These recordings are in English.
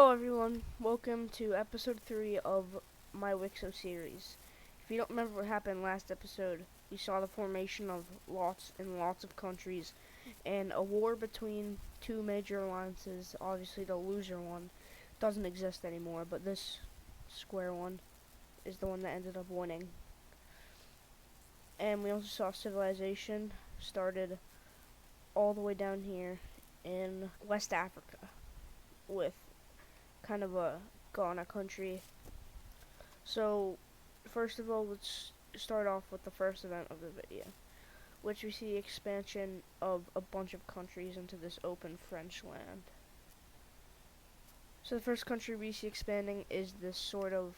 Hello everyone, welcome to episode 3 of my Wixo series. If you don't remember what happened last episode, we saw the formation of lots and lots of countries and a war between two major alliances. Obviously the loser one doesn't exist anymore, but this square one is the one that ended up winning. And we also saw civilization started all the way down here in West Africa with kind of a Ghana country. So, first of all, let's start off with the first event of the video, which we see the expansion of a bunch of countries into this open French land. So the first country we see expanding is this sort of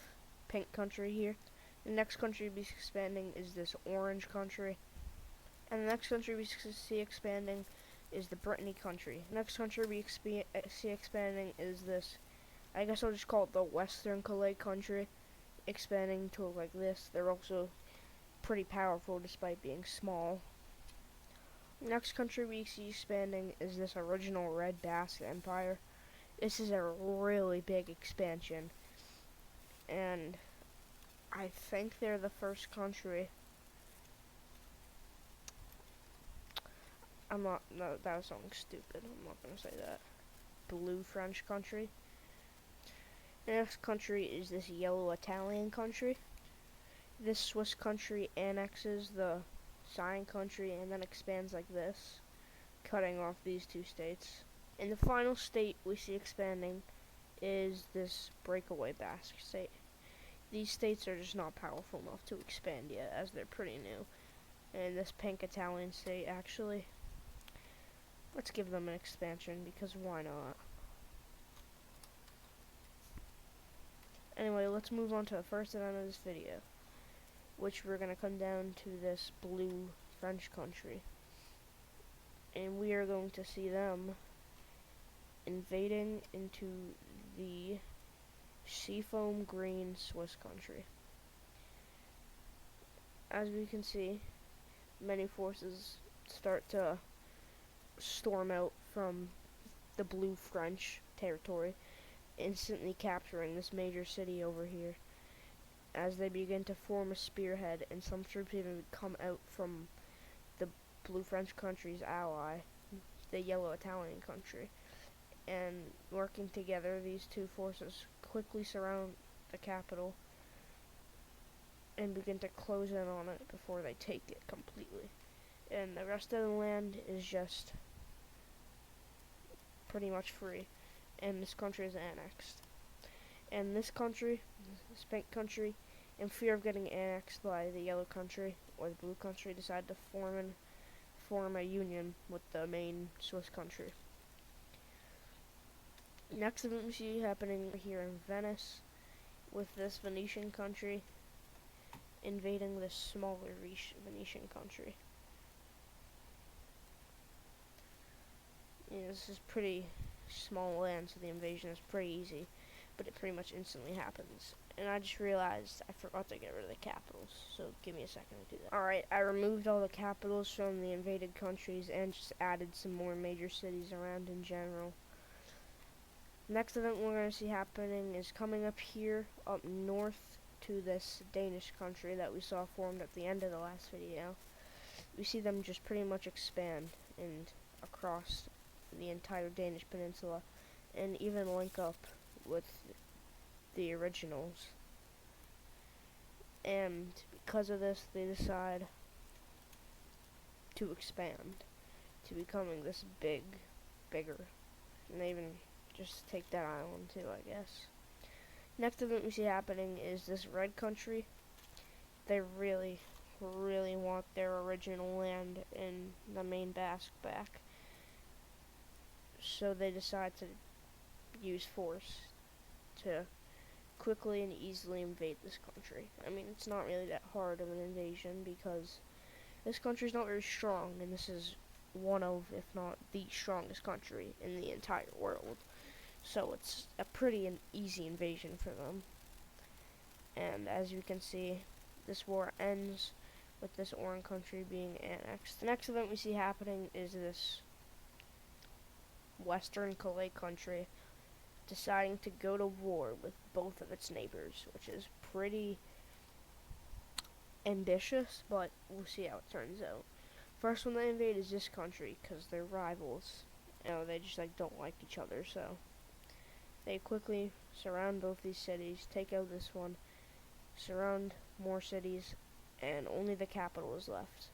pink country here. The next country we see expanding is this orange country. And the next country we see expanding is the Brittany country. The next country we see expanding is this, I guess I'll just call it the Western Calais country, expanding to look like this. They're also pretty powerful despite being small. Next country we see expanding is this original Red Basque Empire. This is a really big expansion, and I think they're the first country. No, that was something stupid. I'm not gonna say that. Blue French country. The next country is this yellow Italian country. This Swiss country annexes the Cyan country and then expands like this, cutting off these two states. And the final state we see expanding is this breakaway Basque state. These states are just not powerful enough to expand yet, as they're pretty new. And this pink Italian state, actually, let's give them an expansion, because why not? Anyway, let's move on to the first event of this video, which we're going to come down to this blue French country. And we are going to see them invading into the seafoam green Swiss country. As we can see, many forces start to storm out from the blue French territory, instantly capturing this major city over here. As they begin to form a spearhead, and some troops even come out from the blue French country's ally, the yellow Italian country. And working together, these two forces quickly surround the capital and begin to close in on it before they take it completely. And the rest of the land is just pretty much free, and this country is annexed. And this country, this pink country, in fear of getting annexed by the yellow country or the blue country, decided to form a union with the main Swiss country. Next event we see happening here in Venice, with this Venetian country invading this smaller Venetian country. This is pretty small land, so the invasion is pretty easy, but it pretty much instantly happens. And I just realized I forgot to get rid of the capitals, so give me a second to do that. Alright, I removed all the capitals from the invaded countries and just added some more major cities around in general. Next event we're going to see happening is coming up here, up north to this Danish country that we saw formed at the end of the last video. We see them just pretty much expand and across the entire Danish peninsula, and even link up with the originals. And because of this, they decide to expand to becoming this bigger, and they even just take that island too, I guess. Next event we see happening is this red country. They really want their original land in the main Basque back, so they decide to use force to quickly and easily invade this country. I mean, it's not really that hard of an invasion because this country is not very strong, and this is one of, if not the strongest country in the entire world. So it's a pretty easy invasion for them. And as you can see, this war ends with this orange country being annexed. The next event we see happening is this Western Calais country deciding to go to war with both of its neighbors, which is pretty ambitious, but we'll see how it turns out. First one they invade is this country because they're rivals. They just don't like each other, so they quickly surround both these cities, take out this one, surround more cities, and only the capital is left.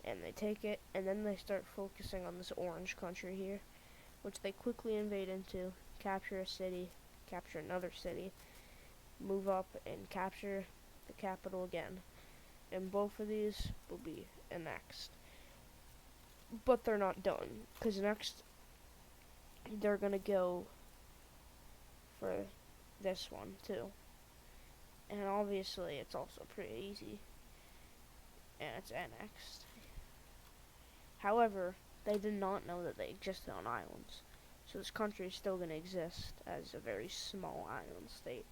And they take it, and then they start focusing on this orange country here, which they quickly invade into, capture a city, capture another city, move up and capture the capital again. And both of these will be annexed. But they're not done, because next they're going to go for this one too. And obviously it's also pretty easy, and it's annexed. However, they did not know that they existed on islands. So this country is still going to exist as a very small island state.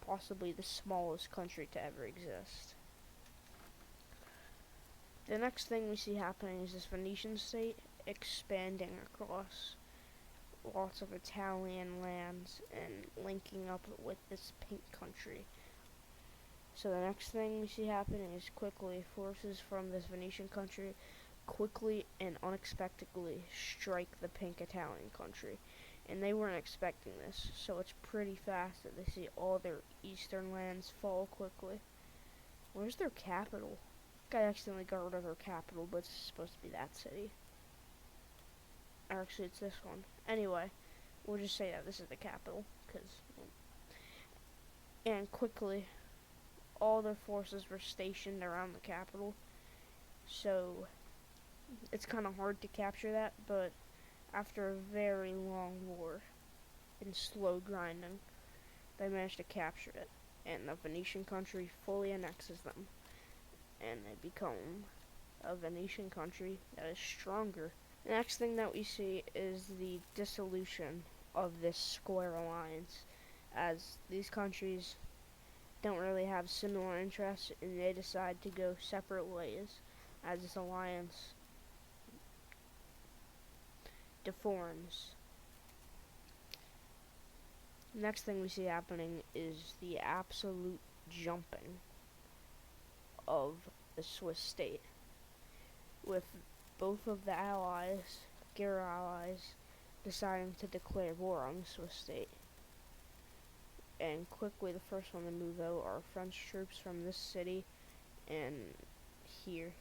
Possibly the smallest country to ever exist. The next thing we see happening is this Venetian state expanding across lots of Italian lands and linking up with this pink country. So the next thing we see happening is quickly forces from this Venetian country quickly and unexpectedly strike the pink Italian country. And they weren't expecting this, so it's pretty fast that they see all their eastern lands fall quickly. Where's their capital? I accidentally got rid of their capital, but it's supposed to be that city. Or actually, it's this one. Anyway, we'll just say that this is the capital, and quickly, all their forces were stationed around the capital, so it's kind of hard to capture that, but after a very long war and slow grinding, they managed to capture it, and the Venetian country fully annexes them, and they become a Venetian country that is stronger. The next thing that we see is the dissolution of this square alliance, as these countries don't really have similar interests, and they decide to go separate ways as this alliance deforms. Next thing we see happening is the absolute jumping of the Swiss state, with both of the allies, Gera allies, deciding to declare war on the Swiss state. And quickly, the first one to move out are French troops from this city and here.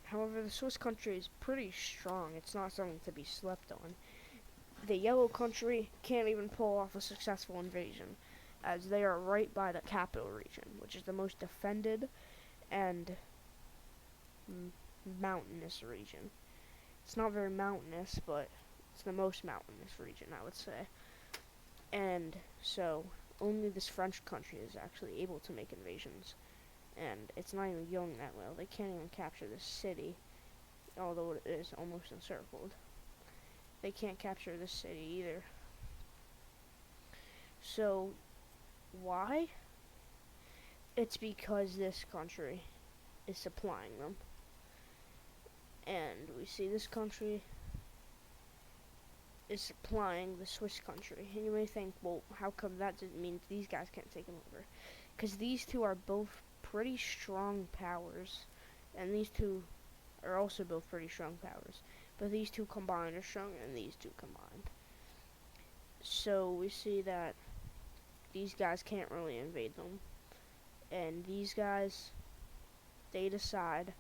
However, the Swiss country is pretty strong. It's not something to be slept on. The yellow country can't even pull off a successful invasion, as they are right by the capital region, which is the most defended and mountainous region. It's not very mountainous, but it's the most mountainous region, I would say. And so, only this French country is actually able to make invasions. And it's not even going that well. They can't even capture this city, although it is almost encircled. They can't capture this city either. So, why? It's because this country is supplying them. And we see this country is supplying the Swiss country. And you may think, well, how come that doesn't mean these guys can't take them over? Because these two are both pretty strong powers, and these two are also both pretty strong powers. But these two combined are stronger than these two combined. So we see that these guys can't really invade them. And these guys, they decide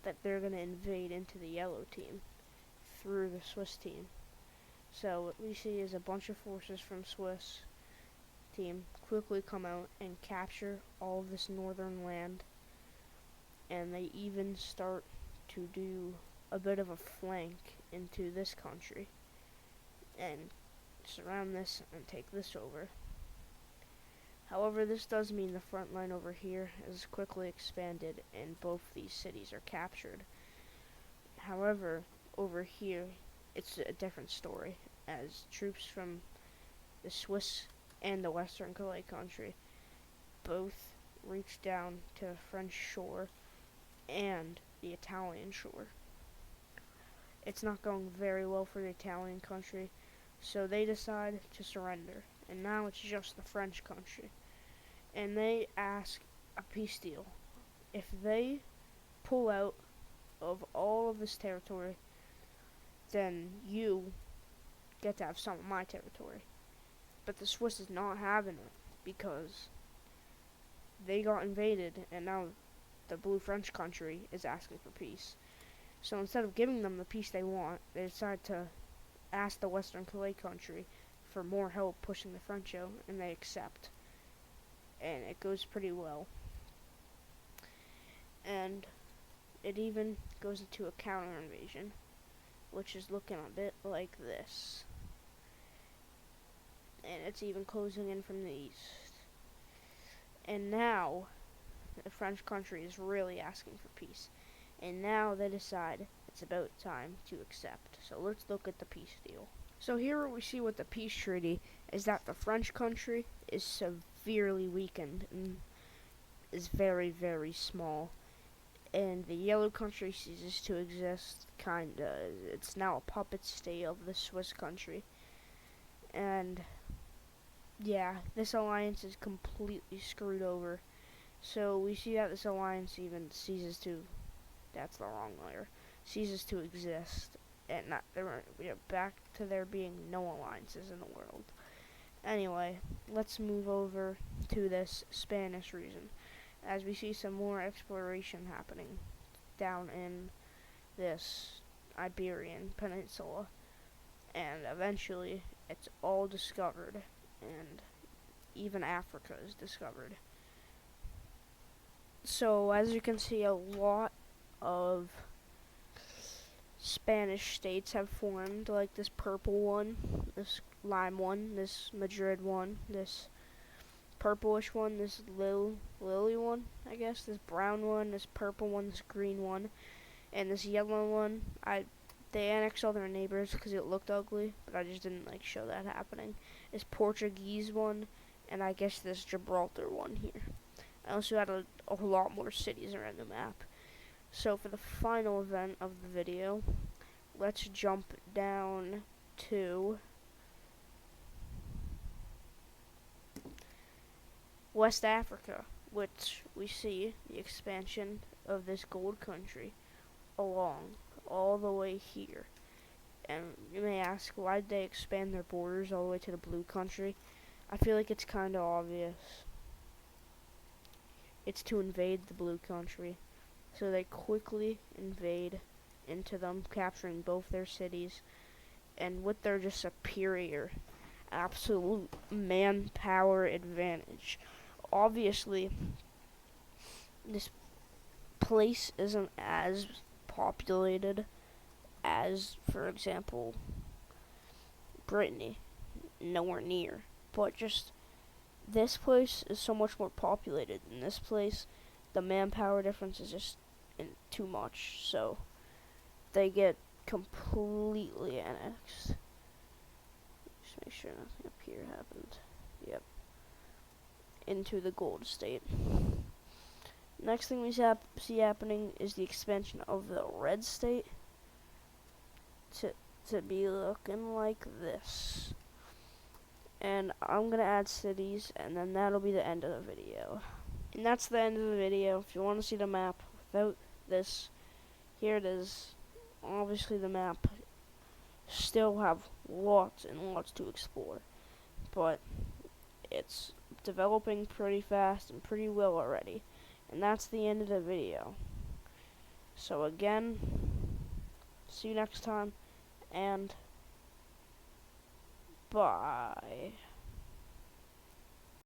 that they're going to invade into the yellow team through the Swiss team. So what we see is a bunch of forces from Swiss team quickly come out and capture all of this northern land, and they even start to do a bit of a flank into this country and surround this and take this over. However, this does mean the front line over here is quickly expanded and both these cities are captured. However, over here it's a different story, as troops from the Swiss and the Western Calais country both reach down to the French shore and the Italian shore. It's not going very well for the Italian country, So they decide to surrender, and now it's just the French country. And they ask a peace deal. If they pull out of all of this territory, then you get to have some of my territory. But the Swiss is not having it because they got invaded, and now the blue French country is asking for peace. So instead of giving them the peace they want, they decide to ask the Western Calais country for more help pushing the French out, and they accept. And it goes pretty well. And it even goes into a counter invasion, which is looking a bit like this. And it's even closing in from the east. And now the French country is really asking for peace. And now they decide it's about time to accept. So let's look at the peace deal. So here we see with the peace treaty is that the French country is severely weakened and is very, very small. And the yellow country ceases to exist, kinda. It's now a puppet state of the Swiss country. And yeah, this alliance is completely screwed over. So we see that this alliance even ceases to, that's the wrong letter, ceases to exist. And we're back to there being no alliances in the world. Anyway, let's move over to this Spanish region, as we see some more exploration happening down in this Iberian Peninsula. And eventually, it's all discovered, and even Africa is discovered. So, as you can see, a lot of Spanish states have formed, like this purple one, this lime one, this Madrid one, this purplish one, this lily one, I guess, this brown one, this purple one, this green one, and this yellow one. They annexed all their neighbors because it looked ugly, but I just didn't show that happening. This Portuguese one, and I guess this Gibraltar one here. I also had a lot more cities around the map. So for the final event of the video, let's jump down to West Africa, which we see the expansion of this gold country along all the way here. And you may ask, why did they expand their borders all the way to the blue country? I feel like it's kind of obvious. It's to invade the blue country. So they quickly invade into them, capturing both their cities. And with their just superior, absolute manpower advantage. Obviously, this place isn't as populated as, for example, Brittany. Nowhere near. But just, this place is so much more populated than this place. The manpower difference is just too much, so they get completely annexed. Just make sure nothing up here happened. Yep. Into the gold state. Next thing we see happening is the expansion of the red state to be looking like this. And I'm gonna add cities, and then that'll be the end of the video. And that's the end of the video. If you want to see the map without this, here it is. Obviously the map still have lots and lots to explore, but it's developing pretty fast and pretty well already. And that's the end of the video. So again, see you next time, and bye.